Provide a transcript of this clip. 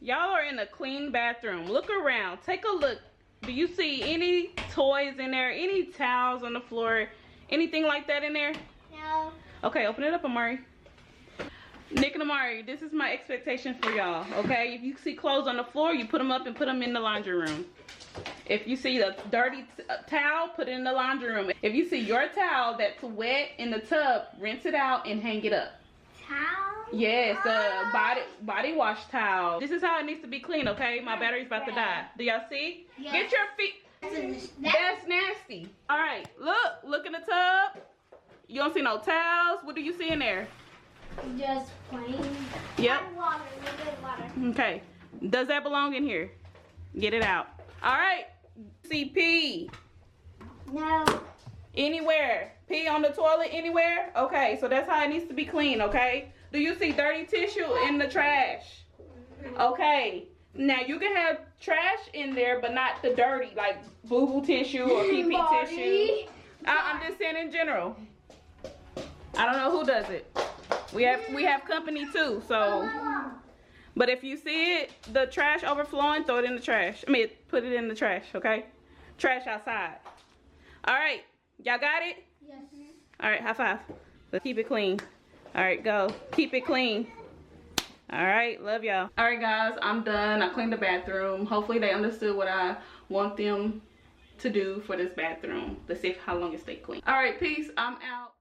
Y'all are in a clean bathroom. Look around. Take a look. Do you see any toys in there? Any towels on the floor? Anything like that in there? No. Okay, open it up, Amari. Nick and Amari, this is my expectation for y'all, okay? If you see clothes on the floor, you put them up and put them in the laundry room. If you see a dirty towel, put it in the laundry room. If you see your towel that's wet in the tub, rinse it out and hang it up. Towel? Yes, the body wash towel. This is how it needs to be clean, okay? My battery's about to die. Do y'all see? Yes. Get your feet. That's nasty. All right, look in the tub. You don't see no towels. What do you see in there? Just plain. Yep. Water, a little bit of water. Okay. Does that belong in here? Get it out. All right. See pee. No. Anywhere. Pee on the toilet anywhere? Okay, so that's how it needs to be clean, okay? Do you see dirty tissue in the trash? Okay. Now you can have trash in there, but not the dirty, like boo-boo tissue or pee-pee tissue. I'm just saying in general. I don't know who does it. We have company too, so. But if you see it, the trash overflowing, throw it in the trash. I mean, put it in the trash, okay? Trash outside. All right, y'all got it? Yes. All right, high five. Let's keep it clean. All right, go. Keep it clean. All right, love y'all. All right, guys, I'm done. I cleaned the bathroom. Hopefully they understood what I want them to do for this bathroom. Let's see how long it stays clean. All right, peace. I'm out.